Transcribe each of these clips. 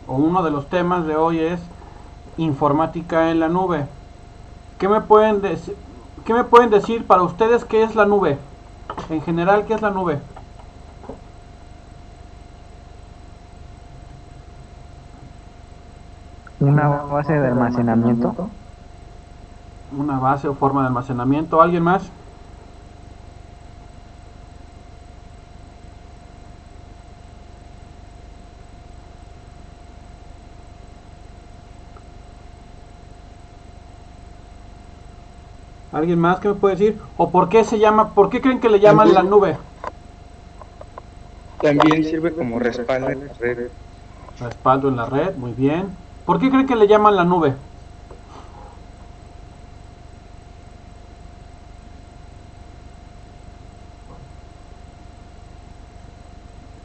o uno de los temas de hoy es informática en la nube. ¿Qué me pueden decir? ¿Qué me pueden decir para ustedes qué es la nube? En general, ¿qué es la nube? Una base de almacenamiento. Una base o forma de almacenamiento. ¿Alguien más? ¿Alguien más que me puede decir? ¿O por qué se llama, por qué creen que le llaman la También, nube? también sirve como respaldo en la red, Respaldo en la red, muy bien. ¿Por qué creen que le llaman la nube?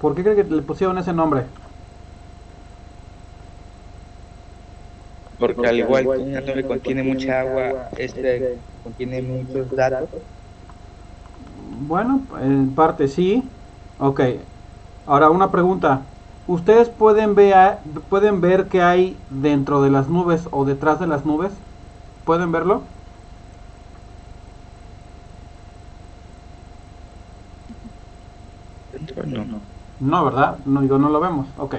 ¿Por qué creen que le pusieron ese nombre? porque al igual que una nube contiene mucha agua, este contiene muchos datos. Bueno, en parte sí. Ok. Ahora una pregunta. ¿Ustedes pueden ver qué hay dentro de las nubes o detrás de las nubes? ¿Pueden verlo? Dentro no. No, ¿verdad? No digo, no lo vemos. Ok.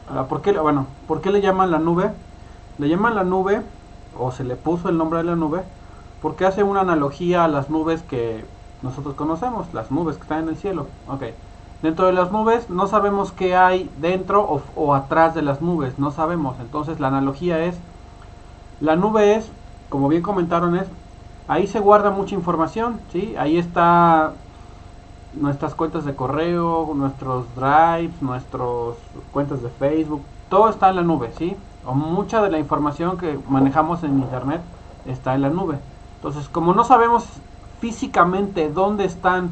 Ahora, ¿por qué le llaman la nube? Le llaman la nube, o se le puso el nombre de la nube, porque hace una analogía a las nubes que nosotros conocemos, las nubes que están en el cielo. Ok. Dentro de las nubes no sabemos qué hay dentro o atrás de las nubes, no sabemos. Entonces la analogía es, la nube es, como bien comentaron, es, ahí se guarda mucha información, ¿sí? Ahí está nuestras cuentas de correo, nuestros drives, nuestras cuentas de Facebook, todo está en la nube, ¿sí? O mucha de la información que manejamos en internet está en la nube. Entonces, como no sabemos físicamente dónde están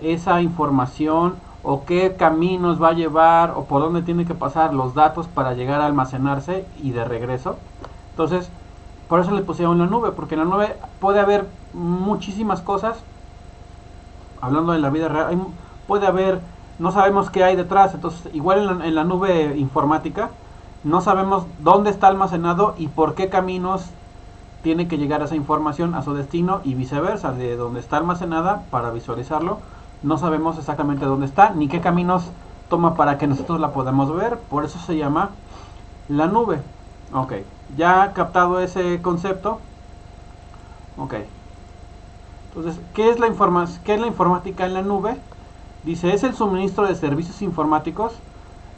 esa información o qué caminos va a llevar o por dónde tiene que pasar los datos para llegar a almacenarse y de regreso, entonces por eso le pusieron la nube, porque en la nube puede haber muchísimas cosas. Hablando de la vida real, puede haber, no sabemos qué hay detrás, entonces igual en la nube informática no sabemos dónde está almacenado y por qué caminos tiene que llegar esa información a su destino y viceversa, de donde está almacenada para visualizarlo, no sabemos exactamente dónde está ni qué caminos toma para que nosotros la podamos ver, por eso se llama la nube. Ok, ya captado ese concepto. Ok, entonces, ¿qué es la informática en la nube? Dice, es el suministro de servicios informáticos,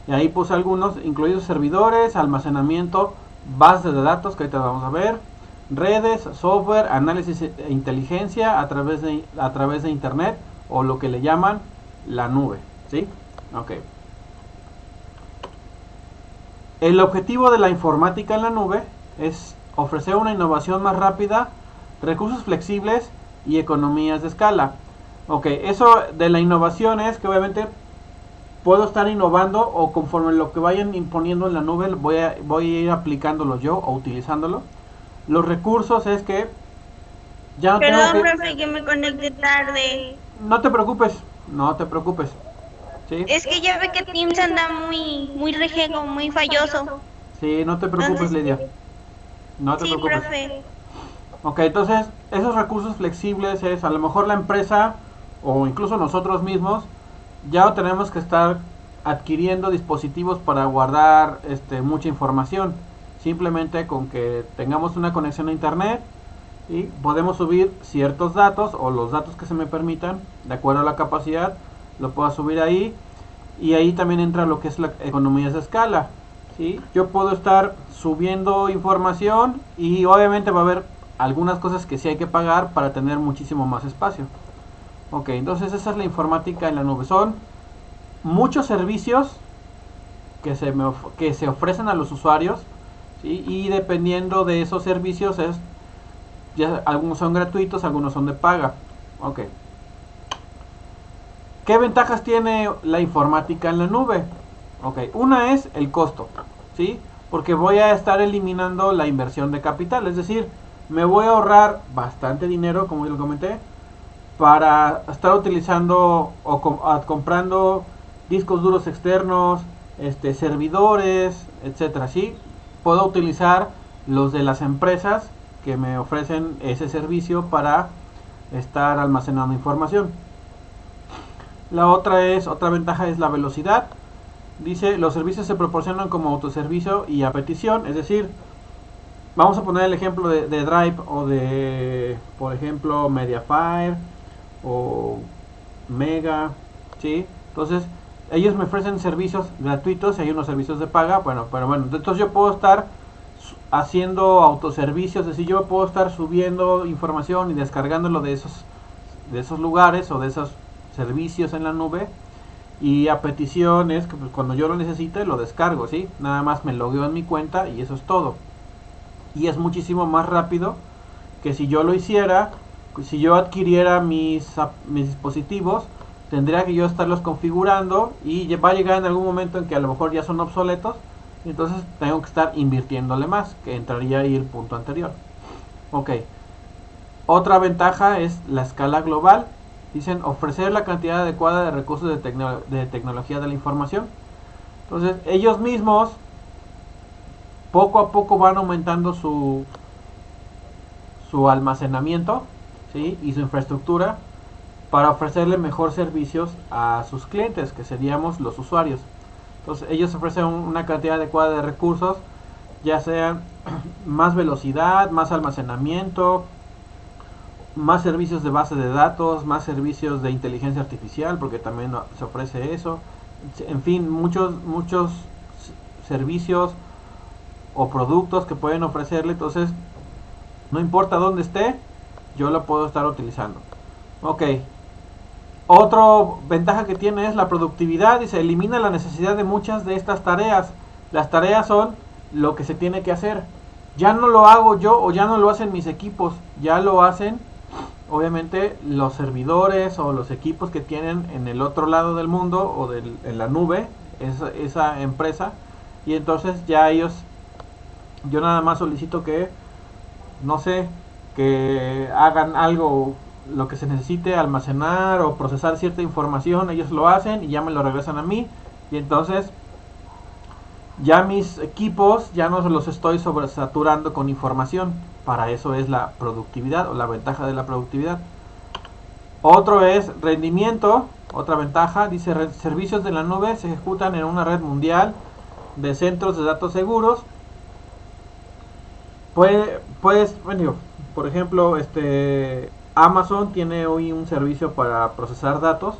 y ahí puse algunos, incluidos servidores, almacenamiento, bases de datos, que ahorita vamos a ver, redes, software, análisis e inteligencia a través de internet, o lo que le llaman la nube, ¿sí? Ok. El objetivo de la informática en la nube es ofrecer una innovación más rápida, recursos flexibles y economías de escala. Ok, eso de la innovación es que obviamente puedo estar innovando o conforme lo que vayan imponiendo en la nube voy a ir aplicándolo yo o utilizándolo. Los recursos es que ya no tengo Perdón, que... profe, que me conecté tarde. No te preocupes, no te preocupes, ¿sí? Es que ya ve que Teams anda muy rejego, muy falloso. Sí, no te preocupes, Entonces, Lidia, no te sí, preocupes. profe. Ok, entonces esos recursos flexibles es a lo mejor la empresa o incluso nosotros mismos ya no tenemos que estar adquiriendo dispositivos para guardar mucha información. Simplemente con que tengamos una conexión a internet y podemos subir ciertos datos o los datos que se me permitan de acuerdo a la capacidad, lo puedo subir ahí y ahí también entra lo que es la economía de escala. ¿Sí? Yo puedo estar subiendo información y obviamente va a haber algunas cosas que sí hay que pagar para tener muchísimo más espacio. Ok, entonces esa es la informática en la nube. Son muchos servicios que se ofrecen a los usuarios, ¿sí? Y dependiendo de esos servicios ya, algunos son gratuitos, algunos son de paga. Ok. ¿Qué ventajas tiene la informática en la nube? Ok, una es el costo, ¿sí? Porque voy a estar eliminando la inversión de capital, es decir, me voy a ahorrar bastante dinero, como ya lo comenté, para estar utilizando o comprando discos duros externos, servidores, etcétera, ¿sí? Puedo utilizar los de las empresas que me ofrecen ese servicio para estar almacenando información. Otra ventaja es la velocidad. Dice, los servicios se proporcionan como autoservicio y a petición, es decir, vamos a poner el ejemplo de Drive o de, por ejemplo, Mediafire o Mega, ¿sí? Entonces, ellos me ofrecen servicios gratuitos y hay unos servicios de paga, pero bueno, entonces yo puedo estar haciendo autoservicios, es decir, yo puedo estar subiendo información y descargándolo de esos lugares o de esos servicios en la nube, y a petición es que pues, cuando yo lo necesite lo descargo, ¿sí? Nada más me logueo en mi cuenta y eso es todo. Y es muchísimo más rápido que si yo lo hiciera, si yo adquiriera mis dispositivos, tendría que yo estarlos configurando y va a llegar en algún momento en que a lo mejor ya son obsoletos, y entonces tengo que estar invirtiéndole más, que entraría ahí el punto anterior. Ok, otra ventaja es la escala global. Dicen ofrecer la cantidad adecuada de recursos de tecnología de la información. Entonces ellos mismos poco a poco van aumentando su almacenamiento, ¿sí? Y su infraestructura para ofrecerle mejor servicios a sus clientes, que seríamos los usuarios. Entonces ellos ofrecen una cantidad adecuada de recursos, ya sean más velocidad, más almacenamiento, más servicios de base de datos, más servicios de inteligencia artificial, porque también se ofrece eso. En fin, muchos servicios o productos que pueden ofrecerle. Entonces, no importa dónde esté, yo lo puedo estar utilizando. Ok. Otra ventaja que tiene es la productividad, y se elimina la necesidad de muchas de estas tareas. Las tareas son lo que se tiene que hacer. Ya no lo hago yo o ya no lo hacen mis equipos, ya lo hacen obviamente los servidores o los equipos que tienen en el otro lado del mundo o en la nube, esa empresa, y entonces ya ellos, yo nada más solicito que, no sé, que hagan algo, lo que se necesite, almacenar o procesar cierta información, ellos lo hacen y ya me lo regresan a mí, y entonces ya mis equipos ya no los estoy sobresaturando con información. Para eso es la productividad o la ventaja de la productividad. Otro es rendimiento. Otra ventaja, dice, servicios de la nube se ejecutan en una red mundial de centros de datos seguros. Bueno, por ejemplo, Amazon tiene hoy un servicio para procesar datos,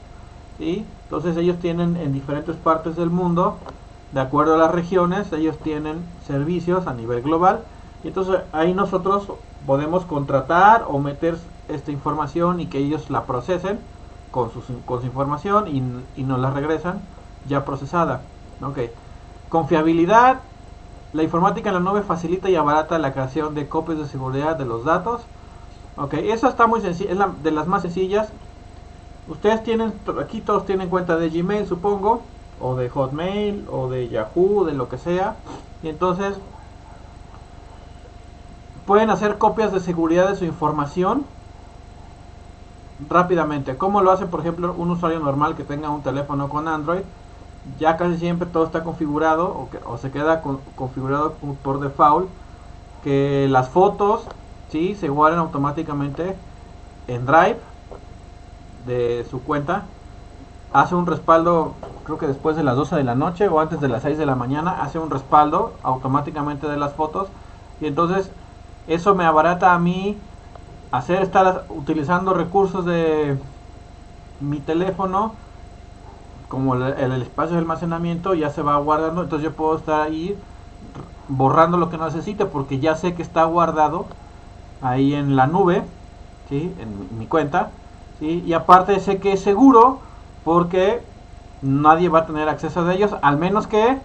¿sí? Entonces ellos tienen en diferentes partes del mundo, de acuerdo a las regiones, ellos tienen servicios a nivel global. Y entonces ahí nosotros podemos contratar o meter esta información y que ellos la procesen con su información y nos la regresan ya procesada. Okay. Confiabilidad. La informática en la nube facilita y abarata la creación de copias de seguridad de los datos. Okay. Eso está muy sencillo, es de las más sencillas. Ustedes tienen, aquí todos tienen cuenta de Gmail, supongo, o de Hotmail, o de Yahoo, de lo que sea. Y entonces pueden hacer copias de seguridad de su información rápidamente. ¿Cómo lo hace, por ejemplo, un usuario normal que tenga un teléfono con Android? Ya casi siempre todo está configurado o se queda configurado por default, que las fotos, ¿sí?, se guardan automáticamente en Drive de su cuenta. Hace un respaldo, creo que después de las 12 de la noche o antes de las 6 de la mañana, hace un respaldo automáticamente de las fotos, y entonces eso me abarata a mí estar utilizando recursos de mi teléfono, como el espacio de almacenamiento ya se va guardando. Entonces yo puedo estar ahí borrando lo que no necesite, porque ya sé que está guardado ahí en la nube, ¿sí?, en mi cuenta, ¿sí? Y aparte sé que es seguro, porque nadie va a tener acceso a ellos, al menos que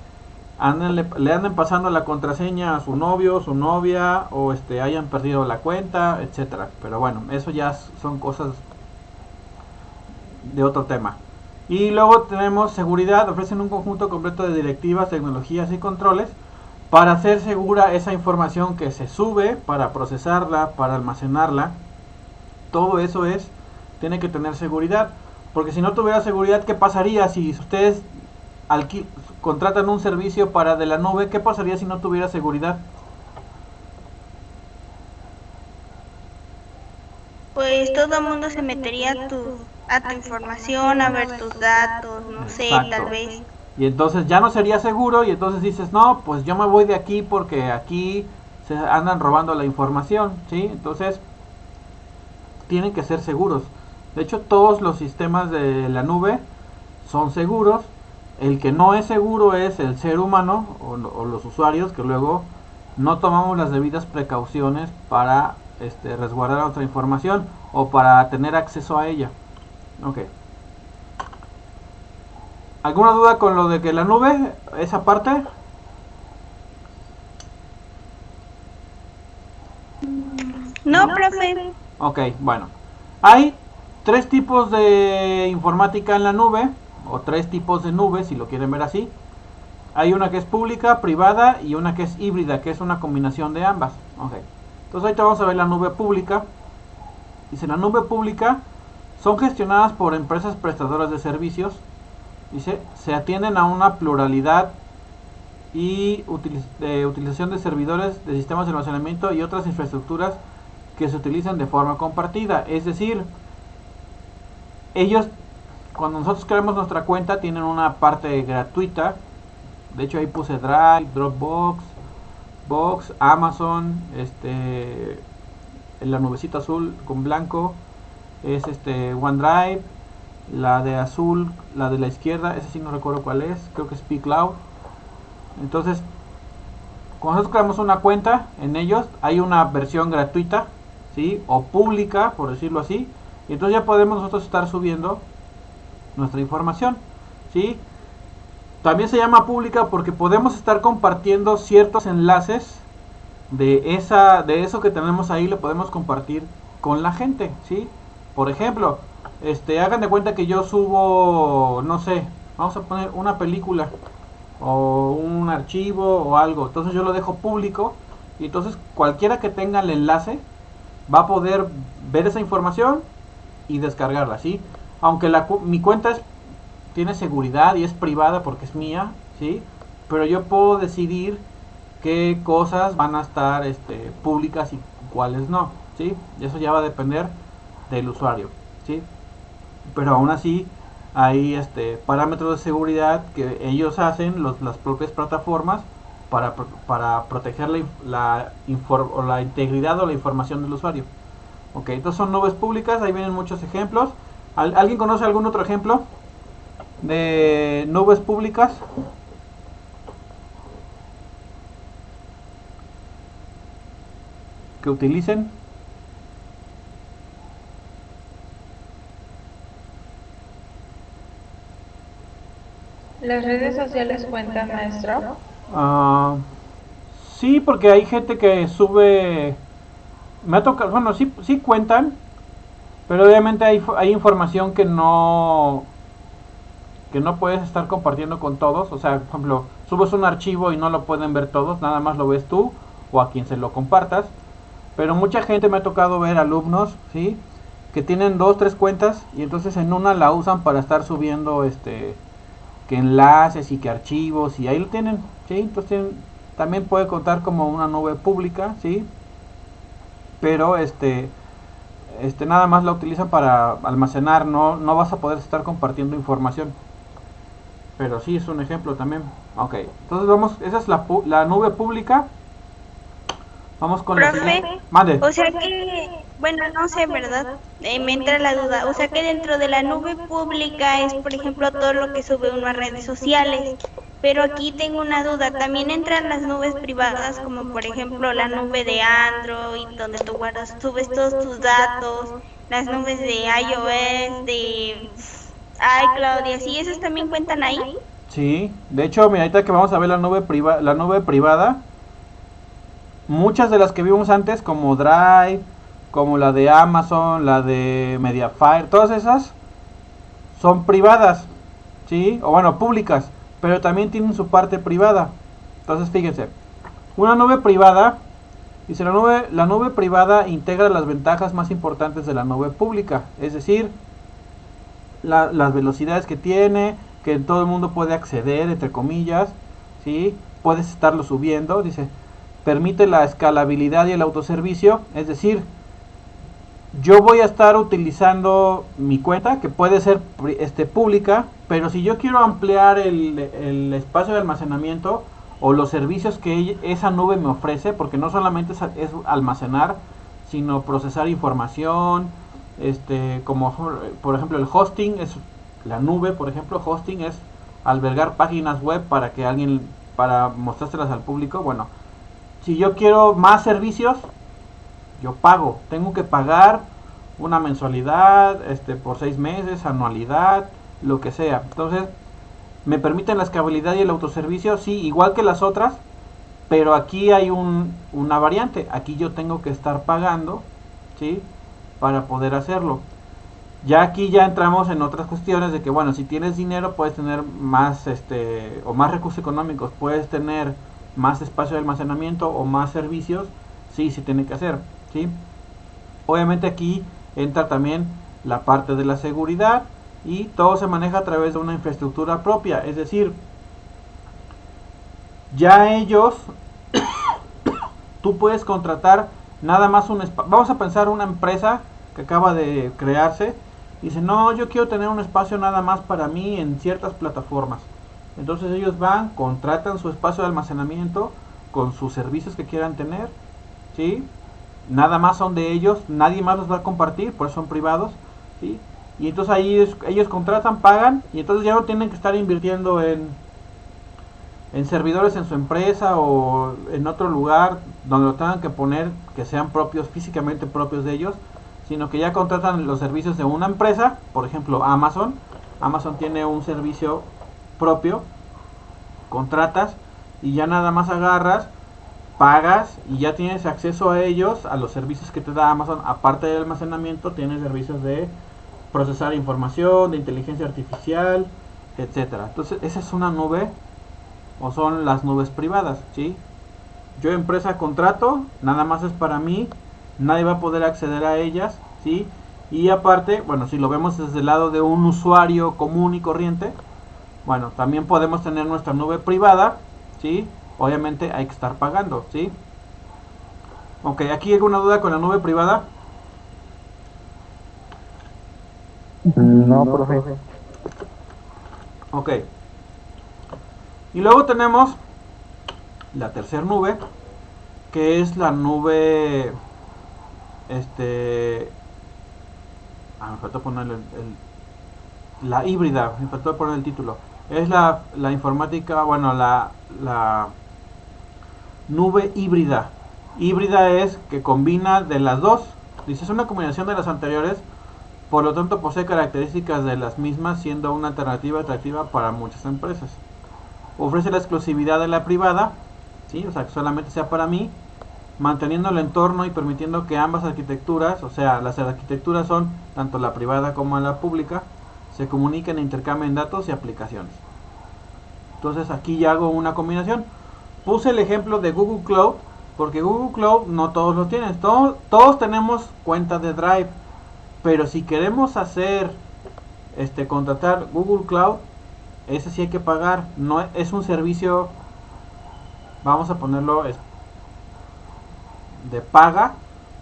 le anden pasando la contraseña a su novio, su novia, o hayan perdido la cuenta, etcétera. Pero bueno, eso ya son cosas de otro tema. Y luego tenemos seguridad. Ofrecen un conjunto completo de directivas, tecnologías y controles para hacer segura esa información que se sube, para procesarla, para almacenarla. Todo eso tiene que tener seguridad, porque si no tuviera seguridad, ¿qué pasaría si ustedes contratan un servicio para de la nube, ¿qué pasaría si no tuviera seguridad? Pues todo el mundo se metería a tu información, a ver tus datos, no sé, Exacto. tal vez. Y entonces ya no sería seguro y entonces dices, no, pues yo me voy de aquí porque aquí se andan robando la información, ¿sí? Entonces tienen que ser seguros. De hecho, todos los sistemas de la nube son seguros. El que no es seguro es el ser humano o los usuarios, que luego no tomamos las debidas precauciones para resguardar nuestra información o para tener acceso a ella. Ok. ¿Alguna duda con lo de que la nube, esa parte? No, profe. Ok, bueno. Hay tres tipos de informática en la nube, o tres tipos de nubes, si lo quieren ver así. Hay una que es pública, privada y una que es híbrida, que es una combinación de ambas. Ok. Entonces ahorita vamos a ver la nube pública. Dice, la nube pública son gestionadas por empresas prestadoras de servicios. Dice, se atienden a una pluralidad y utilización de servidores, de sistemas de almacenamiento y otras infraestructuras que se utilizan de forma compartida. Es decir, ellos, cuando nosotros creamos nuestra cuenta, tienen una parte gratuita. De hecho ahí puse Drive, Dropbox, Box, Amazon, la nubecita azul con blanco es OneDrive, la de azul, la de la izquierda, ese sí no recuerdo cuál es, creo que es pCloud. Entonces, cuando nosotros creamos una cuenta en ellos, hay una versión gratuita, ¿sí? O pública, por decirlo así, y entonces ya podemos nosotros estar subiendo nuestra información, ¿sí? También se llama pública porque podemos estar compartiendo ciertos enlaces de eso que tenemos ahí, lo podemos compartir con la gente, ¿sí? Por ejemplo, hagan de cuenta que yo subo, no sé, vamos a poner una película o un archivo o algo, entonces yo lo dejo público y entonces cualquiera que tenga el enlace va a poder ver esa información y descargarla, ¿sí? Aunque mi cuenta tiene seguridad y es privada porque es mía, ¿sí? Pero yo puedo decidir qué cosas van a estar públicas y cuáles no, ¿sí? Y eso ya va a depender del usuario, ¿sí? Pero aún así hay parámetros de seguridad que ellos hacen, las propias plataformas, para proteger la integridad o la información del usuario. Ok, entonces son nubes públicas, ahí vienen muchos ejemplos. ¿Alguien conoce algún otro ejemplo de nubes públicas? Que utilicen. ¿Las redes sociales cuentan, maestro? Sí, porque hay gente que sube. Me ha tocado, bueno, sí cuentan, pero obviamente hay información que no puedes estar compartiendo con todos. O sea, por ejemplo, subes un archivo y no lo pueden ver todos, nada más lo ves tú o a quien se lo compartas. Pero mucha gente me ha tocado ver alumnos, ¿sí? Que tienen 2, 3 cuentas y entonces en una la usan para estar subiendo que enlaces y que archivos y ahí lo tienen, ¿sí? Entonces también puede contar como una nube pública, ¿sí? Pero nada más la utilizan para almacenar, no vas a poder estar compartiendo información. Pero sí es un ejemplo también. Ok, entonces vamos, esa es la nube pública. Vamos con la Profe, siguiente. Mande. o sea que, bueno, no sé, ¿verdad? Me entra la duda. O sea que dentro de la nube pública es, por ejemplo, todo lo que sube uno a redes sociales. Pero aquí tengo una duda. También entran las nubes privadas, como por ejemplo la nube de Android, donde tú subes todos tus datos, las nubes de iOS, de iCloud y así. ¿Esas también cuentan ahí? Sí, de hecho, mira, ahorita que vamos a ver la nube privada, muchas de las que vimos antes, como Drive, como la de Amazon, la de Mediafire, todas esas son privadas, ¿sí? O bueno, públicas, pero también tienen su parte privada. Entonces, fíjense, una nube privada, dice la nube privada integra las ventajas más importantes de la nube pública, es decir, las velocidades que tiene, que todo el mundo puede acceder, entre comillas, ¿sí? Puedes estarlo subiendo, dice, permite la escalabilidad y el autoservicio, es decir, yo voy a estar utilizando mi cuenta, que puede ser pública, pero si yo quiero ampliar el espacio de almacenamiento o los servicios que esa nube me ofrece, porque no solamente es almacenar, sino procesar información, como por ejemplo el hosting, es la nube, por ejemplo, hosting es albergar páginas web para mostrárselas al público. Bueno, si yo quiero más servicios, yo pago, tengo que pagar una mensualidad, por 6 meses, anualidad, lo que sea. Entonces, me permiten la escalabilidad y el autoservicio, sí, igual que las otras, pero aquí hay una variante. Aquí yo tengo que estar pagando, ¿sí? Para poder hacerlo. Ya aquí ya entramos en otras cuestiones de que, bueno, si tienes dinero puedes tener más, o más recursos económicos, puedes tener más espacio de almacenamiento o más servicios, sí, se tiene que hacer, ¿sí? Obviamente aquí entra también la parte de la seguridad y todo se maneja a través de una infraestructura propia, es decir, ya ellos, tú puedes contratar nada más vamos a pensar una empresa que acaba de crearse, dice, no, yo quiero tener un espacio nada más para mí en ciertas plataformas. Entonces ellos van, contratan su espacio de almacenamiento con sus servicios que quieran tener, ¿sí? Nada más son de ellos, nadie más los va a compartir, por eso son privados, ¿sí? Y entonces ahí ellos contratan, pagan, y entonces ya no tienen que estar invirtiendo en servidores en su empresa o en otro lugar donde lo tengan que poner, que sean propios, físicamente propios de ellos, sino que ya contratan los servicios de una empresa, por ejemplo Amazon. Amazon tiene un servicio propio, contratas y ya nada más agarras, pagas y ya tienes acceso a ellos, a los servicios que te da Amazon. Aparte del almacenamiento, tienes servicios de procesar información, de inteligencia artificial, etcétera. Entonces esa es una nube, o son las nubes privadas, ¿sí? Yo empresa contrato, nada más es para mí, nadie va a poder acceder a ellas, ¿sí? Y aparte, bueno, si lo vemos desde el lado de un usuario común y corriente, bueno, también podemos tener nuestra nube privada, ¿sí? Obviamente hay que estar pagando, ¿sí? Ok, ¿aquí hay alguna duda con la nube privada? No, profe. Ok. Y luego tenemos la tercera nube, que es la nube, me faltó poner la híbrida, me faltó poner el título. Es la informática, bueno, la nube híbrida. Híbrida es que combina de las dos. Dice, es una combinación de las anteriores, por lo tanto posee características de las mismas, siendo una alternativa atractiva para muchas empresas. Ofrece la exclusividad de la privada, ¿sí? O sea, que solamente sea para mí, manteniendo el entorno y permitiendo que ambas arquitecturas, o sea, las arquitecturas son tanto la privada como la pública, se comuniquen e intercambien datos y aplicaciones. Entonces aquí ya hago una combinación. Puse el ejemplo de Google Cloud, porque Google Cloud no todos lo tienen. Todos tenemos cuenta de Drive, pero si queremos hacer, contratar Google Cloud, ese sí hay que pagar. No es un servicio, vamos a ponerlo de paga,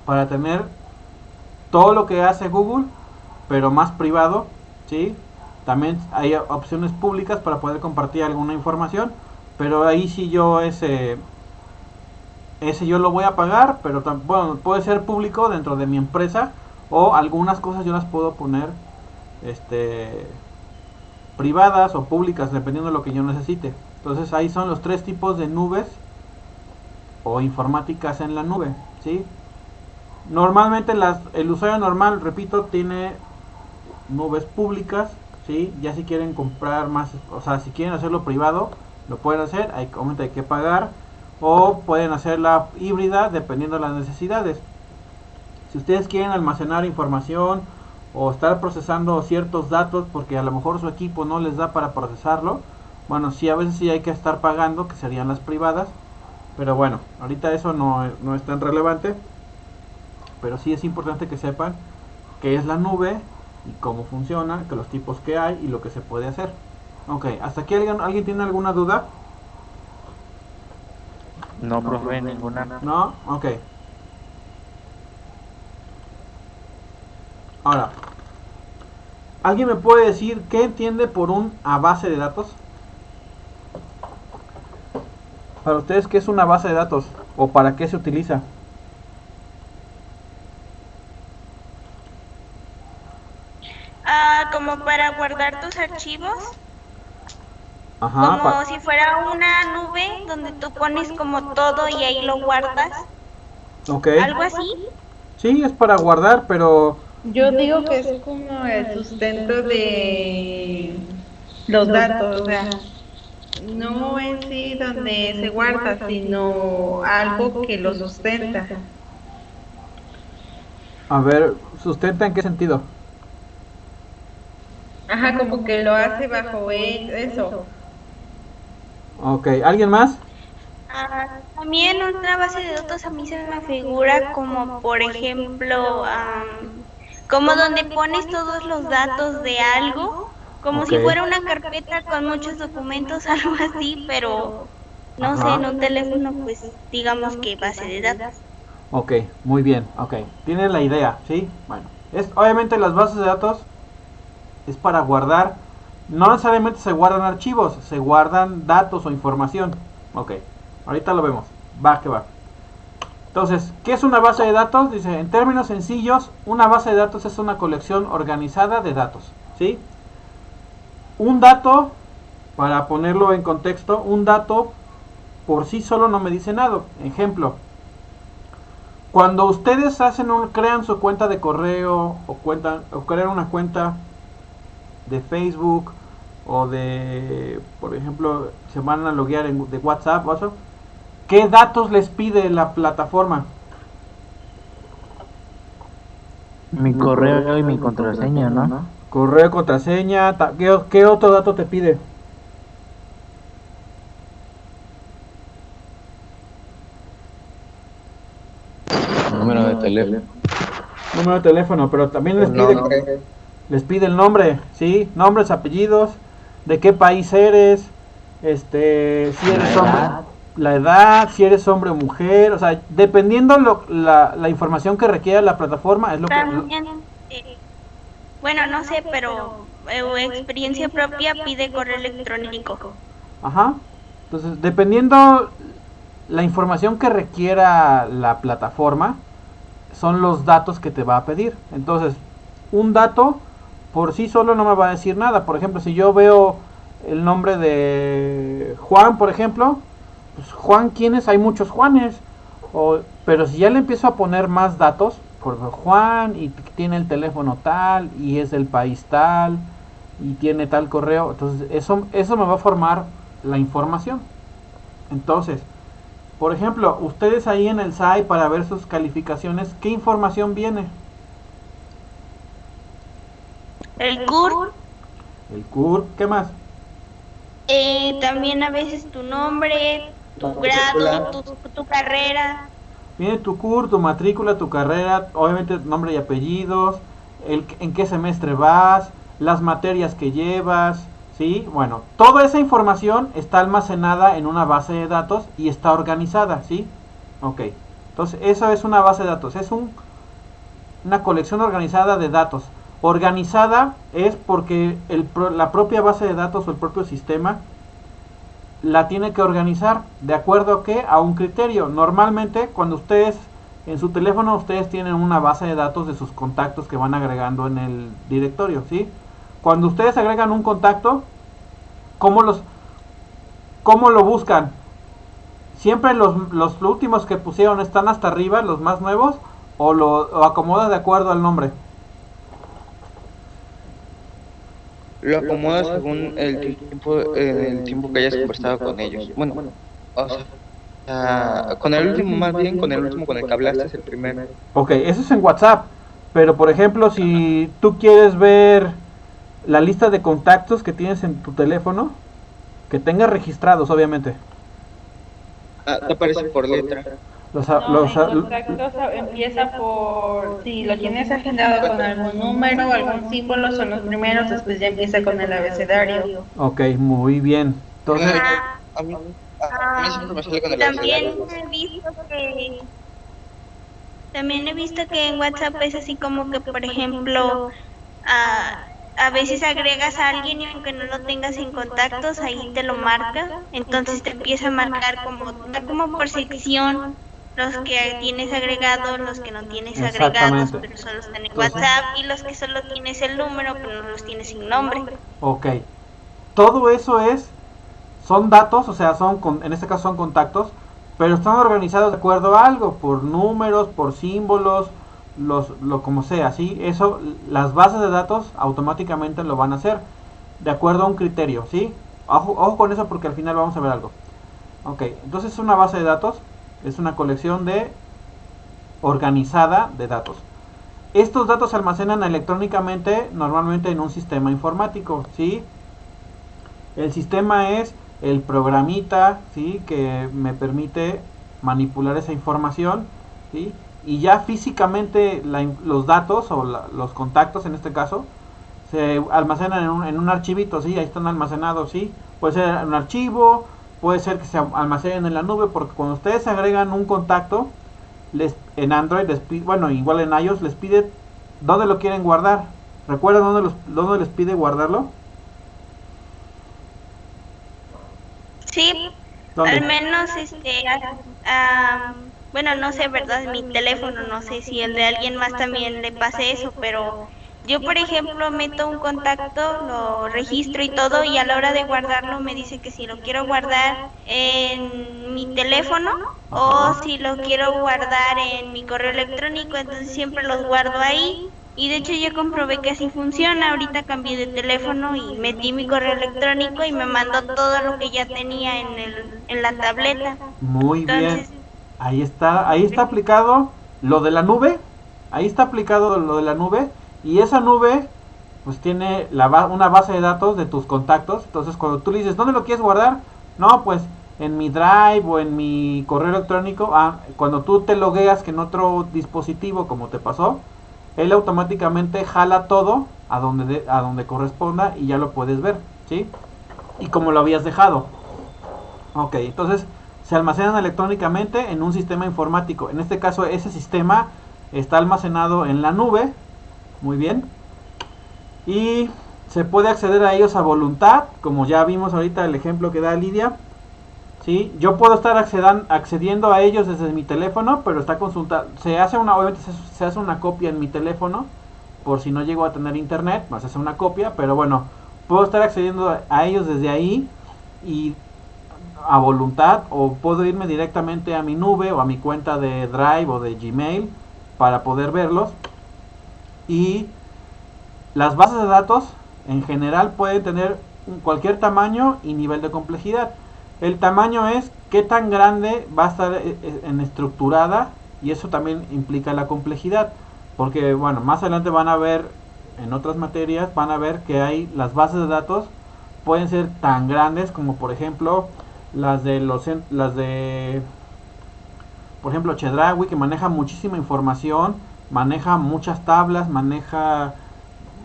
para tener todo lo que hace Google, pero más privado, ¿sí? También hay opciones públicas para poder compartir alguna información, pero ahí sí yo ese yo lo voy a pagar, pero bueno, puede ser público dentro de mi empresa, o algunas cosas yo las puedo poner privadas o públicas, dependiendo de lo que yo necesite. Entonces ahí son los tres tipos de nubes o informáticas en la nube, ¿sí? Normalmente el usuario normal, repito, tiene nubes públicas, ¿sí? Ya si quieren comprar más, o sea, si quieren hacerlo privado, lo pueden hacer, hay que pagar, o pueden hacerla híbrida dependiendo de las necesidades. Si ustedes quieren almacenar información o estar procesando ciertos datos porque a lo mejor su equipo no les da para procesarlo, bueno, sí, a veces sí hay que estar pagando, que serían las privadas, pero bueno, ahorita eso no es tan relevante, pero sí es importante que sepan qué es la nube y cómo funciona, que los tipos que hay y lo que se puede hacer. Ok, ¿hasta aquí alguien tiene alguna duda? No, profe, ninguna. ¿No? Ok. Ahora, ¿alguien me puede decir qué entiende por una base de datos? Para ustedes, ¿qué es una base de datos? ¿O para qué se utiliza? Como para guardar tus archivos, Ajá, como si fuera una nube donde tú pones como todo y ahí lo guardas, ok. algo así. Sí, es para guardar, pero... Yo digo que es como el sustento de los datos, o sea, no en sí donde se guarda, sino algo que lo sustenta. A ver, ¿sustenta en qué sentido? Ajá, como que lo hace bajo eso. Ok, ¿alguien más? También otra base de datos a mí se me figura como, por ejemplo, como donde pones todos los datos de algo, como Ok. si fuera una carpeta con muchos documentos, algo así, pero no sé, Ajá. en un teléfono, pues digamos que base de datos. Ok, muy bien, ok. Tienen la idea, ¿sí? Bueno, obviamente las bases de datos es para guardar, no necesariamente se guardan archivos, se guardan datos o información. Ok, ahorita lo vemos, va que va. Entonces, ¿qué es una base de datos? Dice, en términos sencillos, una base de datos es una colección organizada de datos, ¿sí? Un dato, para ponerlo en contexto, un dato por sí solo no me dice nada. Ejemplo, cuando ustedes crean su cuenta de correo o crean una cuenta de Facebook o de, por ejemplo, se van a loguear de WhatsApp, ¿qué datos les pide la plataforma? Mi correo y mi contraseña, ¿no? Correo, contraseña, ¿qué otro dato te pide? Número de teléfono. Número de teléfono, pero también El nombre. les pide el nombre, ¿sí? Nombres, apellidos, de qué país eres, si eres hombre, la edad, si eres hombre o mujer, o sea, dependiendo la información que requiera la plataforma, es lo que... También, bueno, no sé, pero experiencia propia pide correo electrónico. Ajá. Entonces, dependiendo la información que requiera la plataforma, son los datos que te va a pedir. Entonces, un dato por sí solo no me va a decir nada. Por ejemplo, si yo veo el nombre de Juan, por ejemplo, pues Juan, ¿quiénes? Hay muchos Juanes. Pero si ya le empiezo a poner más datos, por ejemplo, Juan y tiene el teléfono tal y es del país tal y tiene tal correo, entonces eso me va a formar la información. Entonces, por ejemplo, ustedes ahí en el SAI para ver sus calificaciones, ¿qué información viene? El CUR, El CUR, ¿qué más? también a veces tu nombre, tu grado, tu carrera. Viene tu CUR, tu matrícula, tu carrera, obviamente nombre y apellidos, en qué semestre vas, las materias que llevas, ¿sí? Bueno, toda esa información está almacenada en una base de datos y está organizada, ¿sí? Ok, entonces eso es una base de datos, es una colección organizada de datos. Organizada es porque la propia base de datos o el propio sistema la tiene que organizar de acuerdo a qué, a un criterio. Normalmente cuando ustedes en su teléfono ustedes tienen una base de datos de sus contactos que van agregando en el directorio, ¿sí? Cuando ustedes agregan un contacto, ¿cómo lo buscan? Siempre los últimos que pusieron están hasta arriba, los más nuevos, o acomoda de acuerdo al nombre. Lo acomodas según el tiempo que hayas conversado con ellos. Bueno, o sea, con el último más bien, con el último con el que hablaste es el primero. Ok, eso es en WhatsApp. Pero por ejemplo, si tú quieres ver la lista de contactos que tienes en tu teléfono, que tengas registrados, obviamente. Te aparece por letra. No, en contactos empieza por si lo tienes agendado con algún número, algún símbolo, son los primeros, después ya empieza con el abecedario. Ok, muy bien. Entonces, A mí, a mí siempre me sale con el También abecedario. he visto que también he visto que en WhatsApp es así como que, por ejemplo, a veces agregas a alguien y aunque no lo tengas en contactos, ahí te lo marca. Entonces te empieza a marcar como por sección los que tienes agregados, los que no tienes agregados, Exactamente. pero solo están en Entonces- WhatsApp, y los que solo tienes el número, pero no los tienes sin nombre. ok. Todo eso son datos, o sea, en este caso son contactos, pero están organizados de acuerdo a algo, por números, por símbolos, lo como sea, ¿sí? Eso, las bases de datos automáticamente lo van a hacer, de acuerdo a un criterio, ¿sí? Ojo con eso porque al final vamos a ver algo. Ok, entonces una base de datos es una colección organizada de datos. Estos datos se almacenan electrónicamente, normalmente en un sistema informático, ¿sí? El sistema es el programita, ¿sí? Que me permite manipular esa información, ¿sí? Y ya físicamente los datos o los contactos en este caso se almacenan en un archivito, ¿sí? Ahí están almacenados, ¿sí? Puede ser un archivo, puede ser que se almacenen en la nube, porque cuando ustedes agregan un contacto, en Android, bueno, igual en iOS, les pide dónde lo quieren guardar. ¿Recuerdan dónde les pide guardarlo? Sí, ¿Dónde? al menos bueno, no sé, ¿verdad? Mi teléfono, no sé si el de alguien más también le pase eso, pero yo, por ejemplo, meto un contacto, lo registro y todo, y a la hora de guardarlo me dice que si lo quiero guardar en mi teléfono o si lo quiero guardar en mi correo electrónico, entonces siempre los guardo ahí. Y de hecho ya comprobé que así funciona. Ahorita cambié de teléfono y metí mi correo electrónico y me mandó todo lo que ya tenía en la tableta. Muy bien. Entonces, Ahí está aplicado lo de la nube. Ahí está aplicado lo de la nube. Y esa nube, pues tiene una base de datos de tus contactos. Entonces, cuando tú le dices, ¿dónde lo quieres guardar? No, pues en mi Drive o en mi correo electrónico. Cuando tú te logueas que en otro dispositivo, como te pasó, él automáticamente jala todo a donde corresponda y ya lo puedes ver, ¿sí? Y como lo habías dejado. Ok, entonces se almacenan electrónicamente en un sistema informático. En este caso, ese sistema está almacenado en la nube. Muy bien. Y se puede acceder a ellos a voluntad, como ya vimos ahorita el ejemplo que da Lidia. ¿Sí? Yo puedo estar accediendo a ellos desde mi teléfono, pero está consultado. Obviamente se hace una copia en mi teléfono, por si no llego a tener internet, se hace una copia, pero bueno, puedo estar accediendo a ellos desde ahí y a voluntad, o puedo irme directamente a mi nube o a mi cuenta de Drive o de Gmail para poder verlos. Y las bases de datos en general pueden tener cualquier tamaño y nivel de complejidad. El tamaño es qué tan grande va a estar estructurada, y eso también implica la complejidad, porque bueno, más adelante van a ver en otras materias, van a ver que las bases de datos pueden ser tan grandes como por ejemplo las de por ejemplo Chedraui, que maneja muchísima información, maneja muchas tablas, maneja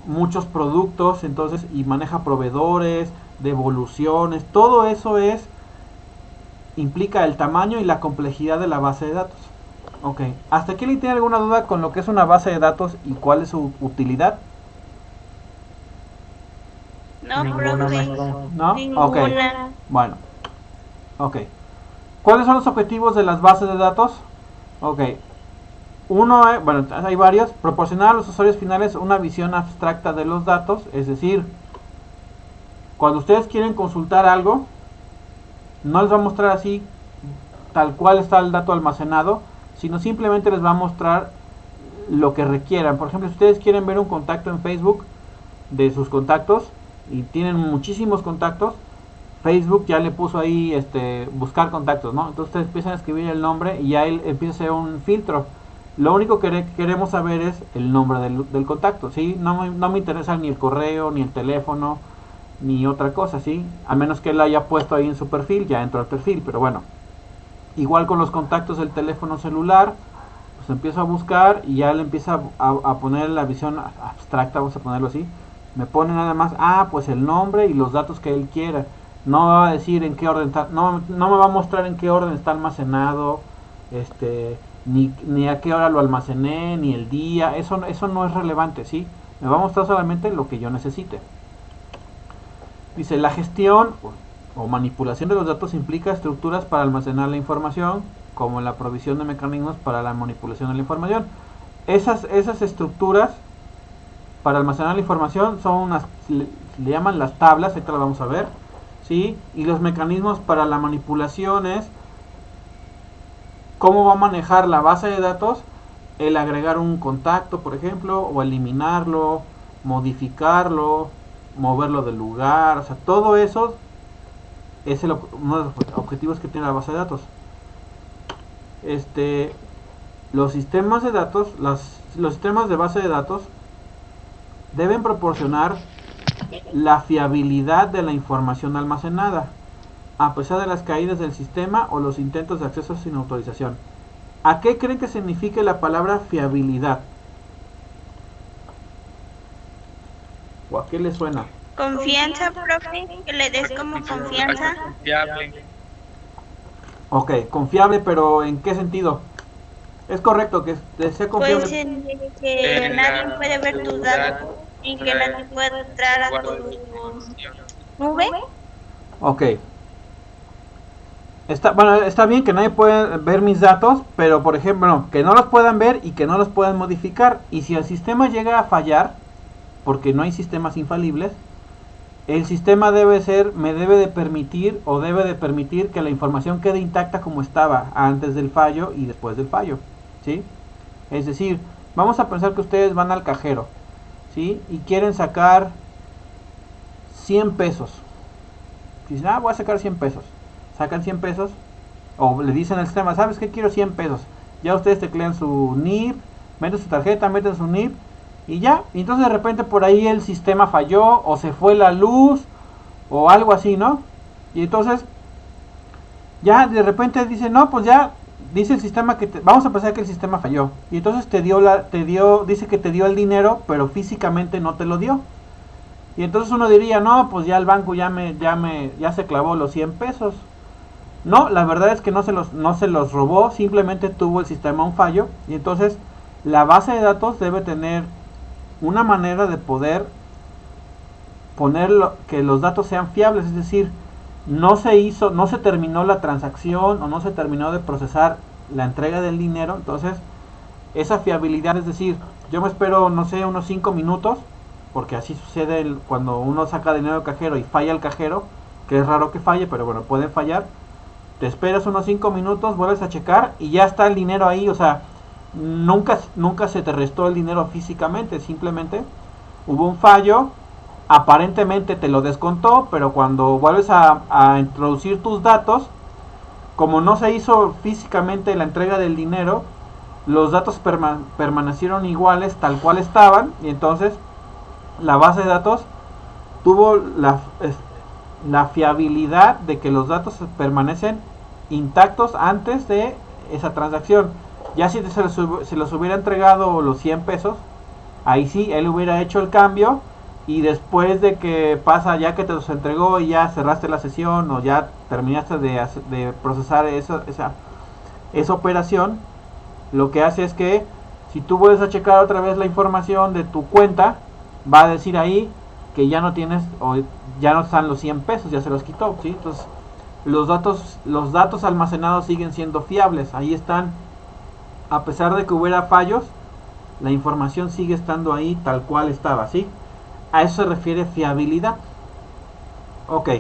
muchos productos, entonces, y maneja proveedores, devoluciones, todo eso implica el tamaño y la complejidad de la base de datos. Ok, ¿hasta aquí alguien tiene alguna duda con lo que es una base de datos y cuál es su utilidad? no, Ninguna, profe, maestro. ¿No? ninguna. Ok, bueno, ok. ¿Cuáles son los objetivos de las bases de datos? Ok, bueno, hay varios. Proporcionar a los usuarios finales una visión abstracta de los datos, es decir, cuando ustedes quieren consultar algo, no les va a mostrar así tal cual está el dato almacenado, sino simplemente les va a mostrar lo que requieran. Por ejemplo, si ustedes quieren ver un contacto en Facebook de sus contactos y tienen muchísimos contactos, Facebook ya le puso ahí buscar contactos, ¿no? Entonces ustedes empiezan a escribir el nombre y ya él empieza a hacer un filtro. Lo único que queremos saber es el nombre del contacto, ¿sí? No me interesa ni el correo, ni el teléfono, ni otra cosa, ¿sí? A menos que él haya puesto ahí en su perfil, ya entró al perfil, pero bueno. Igual con los contactos del teléfono celular, pues empiezo a buscar y ya le empieza a poner la visión abstracta, vamos a ponerlo así. Me pone nada más, pues el nombre y los datos que él quiera. No me va a decir en qué orden está, no me va a mostrar en qué orden está almacenado, ni a qué hora lo almacené, ni el día, eso no es relevante, ¿sí? Me va a mostrar solamente lo que yo necesite. Dice, la gestión o manipulación de los datos implica estructuras para almacenar la información, como la provisión de mecanismos para la manipulación de la información. Esas estructuras para almacenar la información son unas, le llaman las tablas, ahorita las vamos a ver, ¿sí? Y los mecanismos para la manipulación es cómo va a manejar la base de datos, el agregar un contacto, por ejemplo, o eliminarlo, modificarlo, moverlo del lugar, o sea, todo eso es uno de los objetivos que tiene la base de datos. Los sistemas de datos, los sistemas de base de datos deben proporcionar la fiabilidad de la información almacenada, a pesar de las caídas del sistema o los intentos de acceso sin autorización. ¿A qué creen que signifique la palabra fiabilidad? ¿O a qué le suena? Confianza, profe, que le des como confianza. Confiable. Ok, confiable, pero ¿en qué sentido? Es correcto que sea confiable. Pues en que nadie puede ver tus datos y que nadie puede entrar a tu nube. Ok. Está bien que nadie pueda ver mis datos, pero por ejemplo, que no los puedan ver y que no los puedan modificar. Y si el sistema llega a fallar, porque no hay sistemas infalibles, el sistema me debe de permitir que la información quede intacta como estaba antes del fallo y después del fallo, ¿sí? Es decir, vamos a pensar que ustedes van al cajero, ¿sí? Y quieren sacar 100 pesos. Dicen, voy a sacar 100 pesos. Sacan 100 pesos, o le dicen al sistema, ¿sabes qué? Quiero 100 pesos. Ya ustedes teclean su NIP, meten su tarjeta, meten su NIP, y ya. Y entonces de repente por ahí el sistema falló, o se fue la luz, o algo así, ¿no? Y entonces, ya de repente dice, no, pues ya, dice el sistema que, vamos a pensar que el sistema falló. Y entonces dice que te dio el dinero, pero físicamente no te lo dio. Y entonces uno diría, no, pues ya el banco ya se clavó los 100 pesos. No, la verdad es que no se los robó, simplemente tuvo el sistema un fallo. Y entonces la base de datos debe tener una manera de poder poner que los datos sean fiables, es decir, no se terminó la transacción o no se terminó de procesar la entrega del dinero. Entonces esa fiabilidad, es decir, yo me espero, no sé, unos 5 minutos, porque así sucede cuando uno saca dinero del cajero y falla el cajero, que es raro que falle, pero bueno, puede fallar. Te esperas unos 5 minutos, vuelves a checar y ya está el dinero ahí, o sea, nunca se te restó el dinero físicamente, simplemente hubo un fallo, aparentemente te lo descontó, pero cuando vuelves a introducir tus datos, como no se hizo físicamente la entrega del dinero, los datos permanecieron iguales tal cual estaban, y entonces la base de datos tuvo la fiabilidad de que los datos permanecen intactos antes de esa transacción. Ya si se los hubiera entregado los 100 pesos, ahí sí, él hubiera hecho el cambio, y después de que pasa, ya que te los entregó y ya cerraste la sesión o ya terminaste de procesar esa operación, lo que hace es que si tú vuelves a checar otra vez la información de tu cuenta, va a decir ahí que ya no tienes, o ya no están los 100 pesos, ya se los quitó, ¿sí? Entonces los datos almacenados siguen siendo fiables, ahí están, a pesar de que hubiera fallos, la información sigue estando ahí tal cual estaba, ¿sí? A eso se refiere fiabilidad. Ok,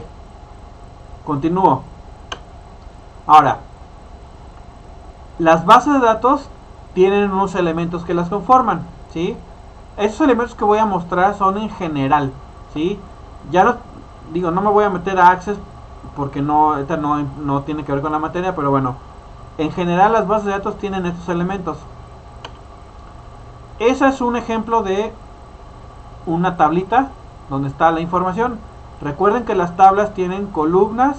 continúo. Ahora, las bases de datos tienen unos elementos que las conforman, ¿sí? Esos elementos que voy a mostrar son en general, ¿sí? Ya no me voy a meter a Access porque no tiene que ver con la materia, pero bueno, en general las bases de datos tienen estos elementos. Ese es un ejemplo de una tablita donde está la información. Recuerden que las tablas tienen columnas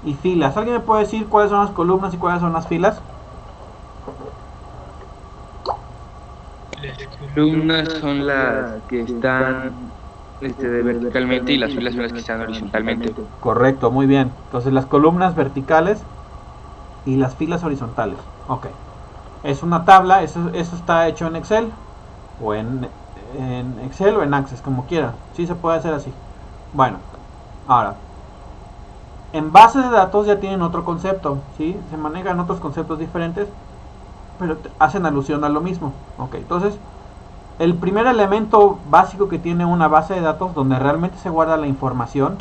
y filas. ¿Alguien me puede decir cuáles son las columnas y cuáles son las filas? Las columnas son las que están verticalmente y las filas son las que están horizontalmente. Correcto, muy bien. Entonces las columnas verticales y las filas horizontales. Ok. Es una tabla, eso está hecho en Excel o en Excel o en Access, como quieran. Sí se puede hacer así. Bueno, ahora, en bases de datos ya tienen otro concepto, ¿sí? Se manejan otros conceptos diferentes, pero hacen alusión a lo mismo. Ok, entonces, el primer elemento básico que tiene una base de datos, donde realmente se guarda la información,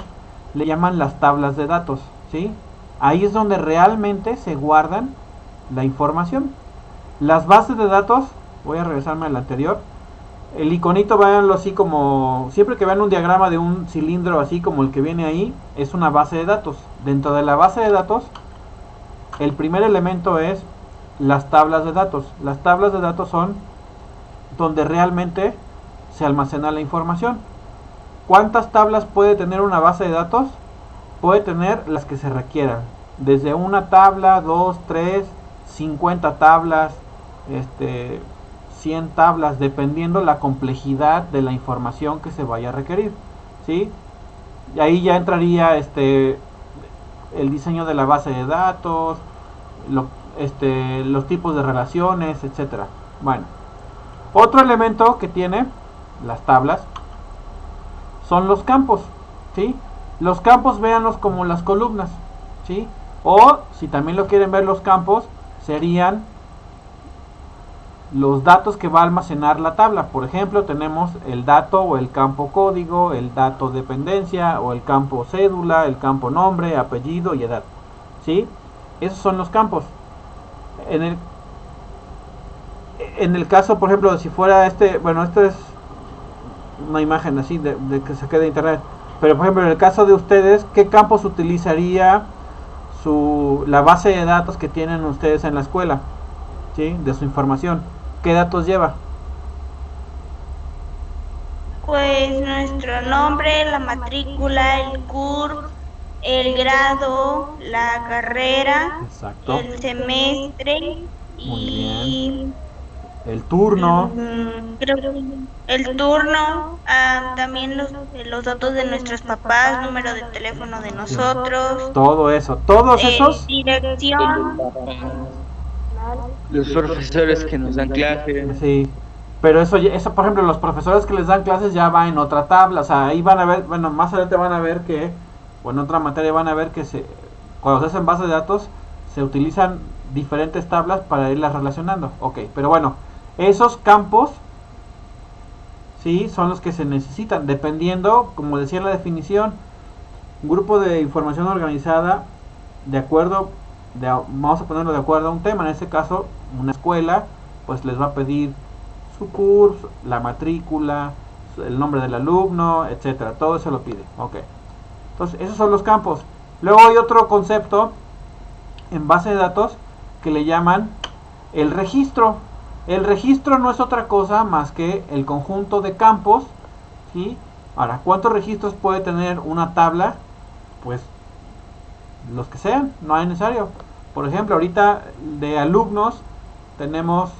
le llaman las tablas de datos, ¿sí? Ahí es donde realmente se guardan la información. Las bases de datos, voy a regresarme al anterior, el iconito, véanlo así como, siempre que vean un diagrama de un cilindro así como el que viene ahí, es una base de datos. Dentro de la base de datos, el primer elemento es las tablas de datos. Las tablas de datos son donde realmente se almacena la información. ¿Cuántas tablas puede tener una base de datos? Puede tener las que se requieran, desde una tabla, 2, 3, 50 tablas, 100 tablas, dependiendo la complejidad de la información que se vaya a requerir, ¿sí? Y ahí ya entraría el diseño de la base de datos, los tipos de relaciones, etcétera. Bueno, otro elemento que tiene las tablas son los campos, ¿sí? Los campos véanlos como las columnas, ¿sí? O si también lo quieren ver, los campos serían los datos que va a almacenar la tabla. Por ejemplo, tenemos el dato o el campo código, el dato dependencia o el campo cédula, el campo nombre, apellido y edad, ¿sí? Esos son los campos. En el caso, por ejemplo, si fuera bueno, esto es una imagen así de que saqué de internet, pero por ejemplo en el caso de ustedes, ¿qué campos utilizaría la base de datos que tienen ustedes en la escuela, ¿sí? De su información? ¿Qué datos lleva? Pues nuestro nombre, la matrícula, el CURP, el grado, la carrera, Exacto. el semestre y el turno. creo que el turno, también los datos de nuestros papás, número de teléfono de nosotros, Todo eso, todos esos. dirección. Los profesores que nos dan clases. Sí, pero eso, por ejemplo, los profesores que les dan clases ya va en otra tabla. O sea, ahí van a ver, bueno, más adelante van a ver que, o en otra materia van a ver que cuando se hacen bases de datos, se utilizan diferentes tablas para irlas relacionando. Ok, pero bueno, esos campos, sí, son los que se necesitan, dependiendo, como decía en la definición, un grupo de información organizada de acuerdo, vamos a ponerlo de acuerdo a un tema. En este caso, una escuela, pues les va a pedir su curso, la matrícula, el nombre del alumno, etcétera. Todo eso lo pide. Ok. Entonces, esos son los campos. Luego hay otro concepto en base de datos que le llaman el registro. El registro no es otra cosa más que el conjunto de campos, ¿sí? Ahora, ¿cuántos registros puede tener una tabla? Pues los que sean, no es necesario. Por ejemplo, ahorita de alumnos tenemos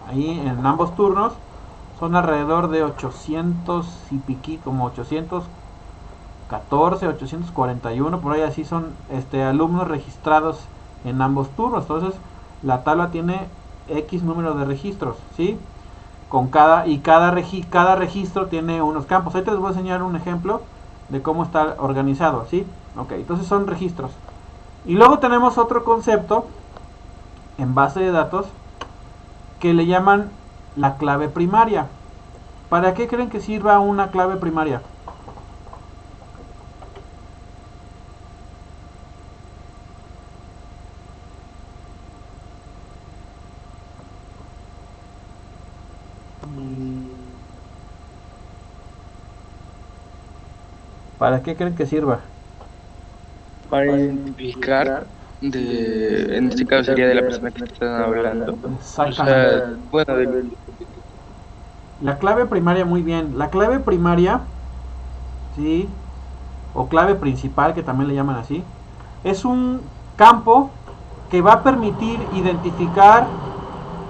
ahí en ambos turnos, son alrededor de 800 y piqui, como 814, 841, por ahí así son alumnos registrados en ambos turnos. Entonces la tabla tiene X número de registros, ¿sí? Cada registro tiene unos campos. Ahorita les voy a enseñar un ejemplo de cómo está organizado, ¿sí? Ok, entonces son registros. Y luego tenemos otro concepto en base de datos que le llaman la clave primaria. ¿Para qué creen que sirva una clave primaria? ¿Para qué creen que sirva? Para identificar, en este caso sería de la persona que están hablando. Exactamente. O sea, bueno, la clave primaria, muy bien. La clave primaria, ¿sí? O clave principal, que también le llaman así, es un campo que va a permitir identificar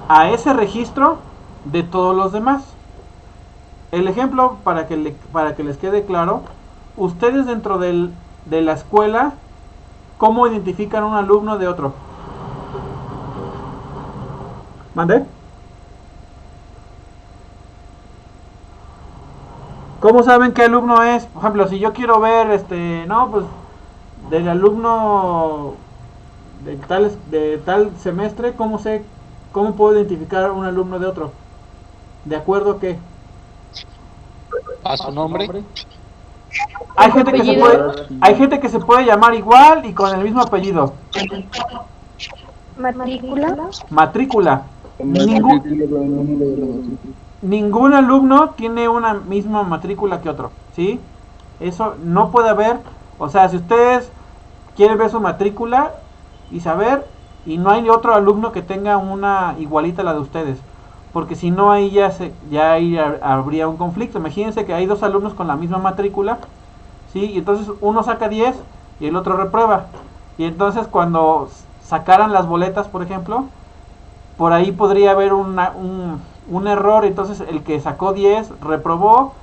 a ese registro de todos los demás. El ejemplo, para que les quede claro, ustedes dentro de la escuela, ¿cómo identifican un alumno de otro? ¿Mandé? ¿Cómo saben qué alumno es? Por ejemplo, si yo quiero ver, no, pues, del alumno de tal semestre, ¿cómo puedo identificar un alumno de otro? ¿De acuerdo a qué? ¿A su nombre? Hay gente que se puede llamar igual y con el mismo apellido. Matrícula. Ningún alumno tiene una misma matrícula que otro, ¿sí? Eso no puede haber. O sea, si ustedes quieren ver su matrícula y saber, y no hay otro alumno que tenga una igualita a la de ustedes, porque si no ahí ahí habría un conflicto. Imagínense que hay dos alumnos con la misma matrícula, ¿sí? Y entonces uno saca 10 y el otro reprueba. Y entonces cuando sacaran las boletas, por ejemplo, por ahí podría haber un error. Entonces el que sacó 10 reprobó,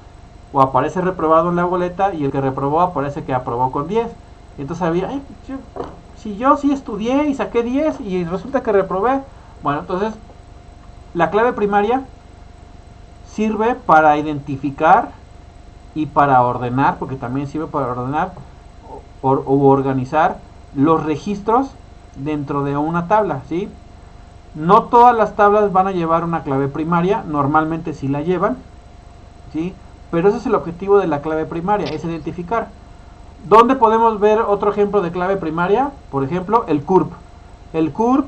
o aparece reprobado en la boleta, y el que reprobó aparece que aprobó con 10. Y entonces había, si yo sí estudié y saqué 10 y resulta que reprobé. Bueno, entonces la clave primaria sirve para identificar y para ordenar, porque también sirve para ordenar o organizar los registros dentro de una tabla, ¿sí? No todas las tablas van a llevar una clave primaria, normalmente sí la llevan, ¿sí? Pero ese es el objetivo de la clave primaria, es identificar. ¿Dónde podemos ver otro ejemplo de clave primaria? Por ejemplo, el CURP. El CURP,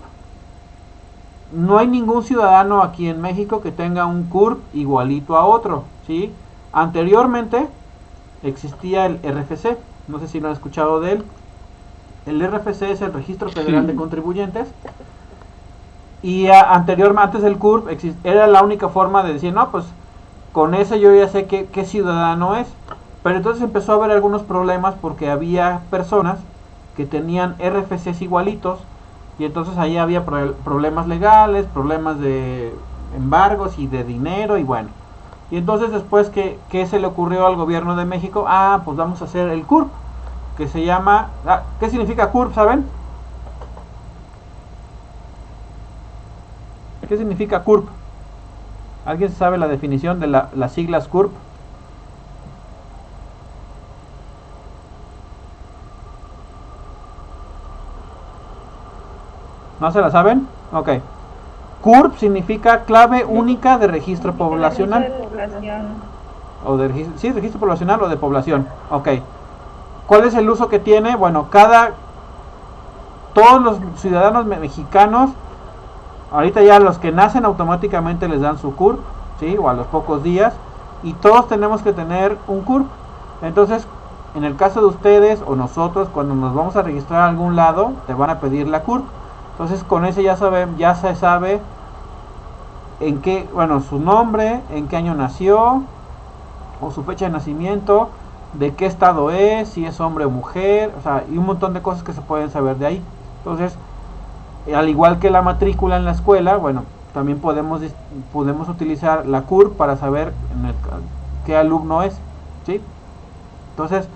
no hay ningún ciudadano aquí en México que tenga un CURP igualito a otro, ¿sí? Anteriormente existía el RFC, no sé si lo han escuchado de él. El RFC es el Registro Federal de Contribuyentes. Y antes del CURP era la única forma de decir, no, pues con ese yo ya sé qué ciudadano es. Pero entonces empezó a haber algunos problemas porque había personas que tenían RFCs igualitos, y entonces ahí había problemas legales, problemas de embargos y de dinero, y bueno. Y entonces después, ¿qué se le ocurrió al gobierno de México? Pues vamos a hacer el CURP, que se llama... ¿qué significa CURP, saben? ¿Qué significa CURP? ¿Alguien sabe la definición de las siglas CURP? ¿No se la saben? Ok. CURP significa clave única de registro poblacional. Sí, registro poblacional o de población. Ok. ¿Cuál es el uso que tiene? Bueno, todos los ciudadanos mexicanos, ahorita ya los que nacen automáticamente les dan su CURP, ¿sí? O a los pocos días. Y todos tenemos que tener un CURP. Entonces, en el caso de ustedes o nosotros, cuando nos vamos a registrar a algún lado, te van a pedir la CURP. Entonces con ese ya se sabe en qué, su nombre, en qué año nació, o su fecha de nacimiento, de qué estado es, si es hombre o mujer, o sea, y un montón de cosas que se pueden saber de ahí. Entonces, al igual que la matrícula en la escuela, bueno, también podemos utilizar la CURP para saber qué alumno es, ¿sí? Entonces,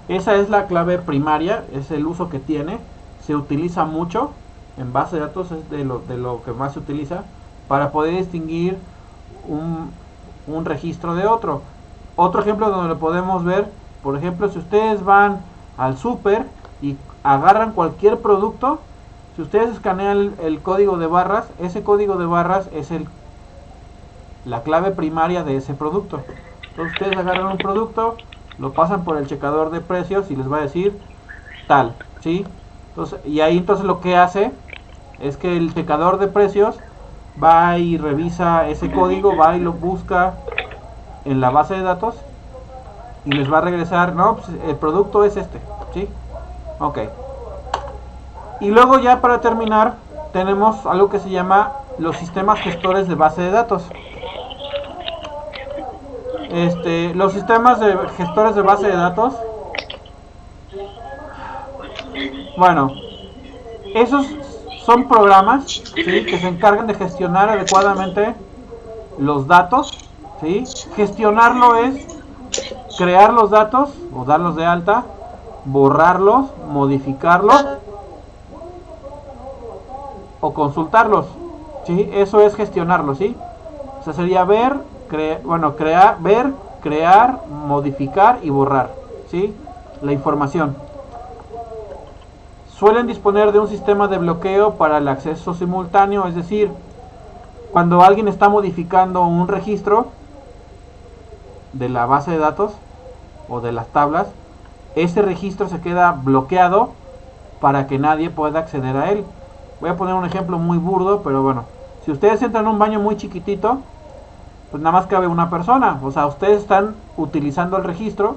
esa es la clave primaria, es el uso que tiene, se utiliza mucho. En base de datos es de lo que más se utiliza para poder distinguir un registro de otro. Otro ejemplo donde lo podemos ver, por ejemplo, si ustedes van al súper y agarran cualquier producto, si ustedes escanean el código de barras, ese código de barras es la clave primaria de ese producto. Entonces ustedes agarran un producto, lo pasan por el checador de precios y les va a decir tal, ¿sí? Entonces, y ahí entonces lo que hace es que el checador de precios va y revisa ese código, va y lo busca en la base de datos y les va a regresar, no, pues el producto es este, ¿sí? Ok. Y luego ya para terminar tenemos algo que se llama los sistemas gestores de base de datos. Los sistemas gestores de base de datos Bueno, esos son programas, ¿sí?, que se encargan de gestionar adecuadamente los datos, ¿sí? Gestionarlo es crear los datos o darlos de alta, borrarlos, modificarlos o consultarlos, ¿sí? Eso es gestionarlos, ¿sí? O sea, sería ver, crear, modificar y borrar, ¿sí?, la información. Suelen disponer de un sistema de bloqueo para el acceso simultáneo, es decir, cuando alguien está modificando un registro de la base de datos o de las tablas, ese registro se queda bloqueado para que nadie pueda acceder a él. Voy a poner un ejemplo muy burdo, pero bueno, si ustedes entran a un baño muy chiquitito, pues nada más cabe una persona. O sea, ustedes están utilizando el registro.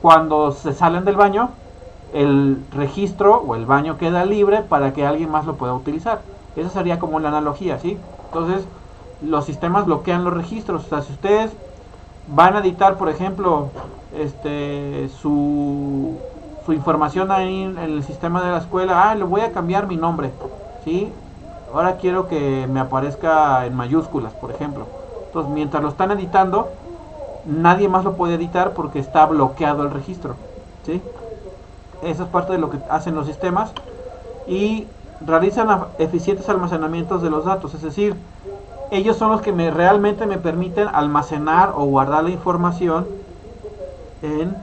Cuando se salen del baño, el registro o el baño queda libre para que alguien más lo pueda utilizar. Esa sería como la analogía, ¿sí? Entonces, los sistemas bloquean los registros. O sea, si ustedes van a editar, por ejemplo, su información ahí en el sistema de la escuela, le voy a cambiar mi nombre, ¿sí? Ahora quiero que me aparezca en mayúsculas, por ejemplo. Entonces, mientras lo están editando, nadie más lo puede editar porque está bloqueado el registro, ¿sí? Eso es parte de lo que hacen los sistemas y realizan eficientes almacenamientos de los datos, es decir, ellos son los que realmente me permiten almacenar o guardar la información en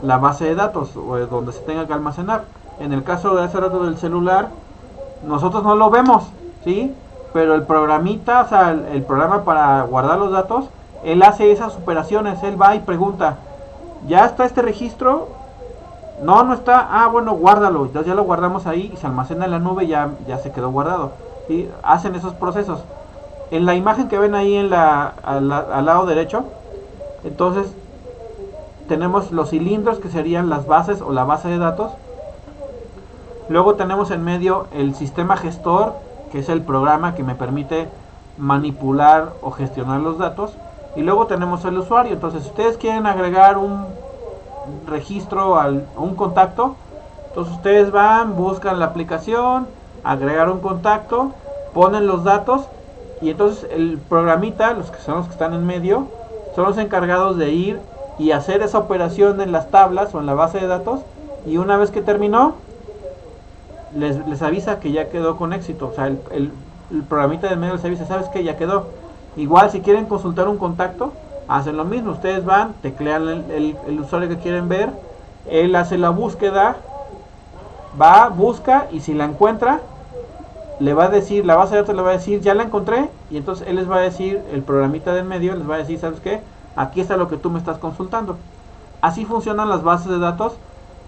la base de datos o donde se tenga que almacenar. En el caso de hace rato del celular, nosotros no lo vemos, ¿sí? Pero el programita, o sea, el programa para guardar los datos, él hace esas operaciones, él va y pregunta, ¿ya está este registro? No, no está. Bueno, guárdalo. Entonces ya lo guardamos ahí y se almacena en la nube y ya se quedó guardado. ¿Sí? Hacen esos procesos. En la imagen que ven ahí al lado derecho, entonces tenemos los cilindros que serían las bases o la base de datos. Luego tenemos en medio el sistema gestor, que es el programa que me permite manipular o gestionar los datos. Y luego tenemos el usuario. Entonces, si ustedes quieren agregar un registro a un contacto, entonces ustedes van, buscan la aplicación, agregar un contacto, ponen los datos y entonces el programita, los que están en medio, son los encargados de ir y hacer esa operación en las tablas o en la base de datos, y una vez que terminó les avisa que ya quedó con éxito. O sea, el programita del medio les avisa, ¿sabes qué? Ya quedó. Igual si quieren consultar un contacto, hacen lo mismo, ustedes van, teclean el usuario que quieren ver, él hace la búsqueda, va, busca y si la encuentra, le va a decir, la base de datos le va a decir, ya la encontré, y entonces él les va a decir, el programita del medio les va a decir, ¿sabes qué? Aquí está lo que tú me estás consultando. Así funcionan las bases de datos,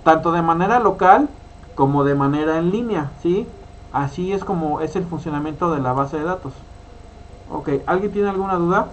tanto de manera local como de manera en línea, ¿sí? Así es como es el funcionamiento de la base de datos. Ok, ¿alguien tiene alguna duda?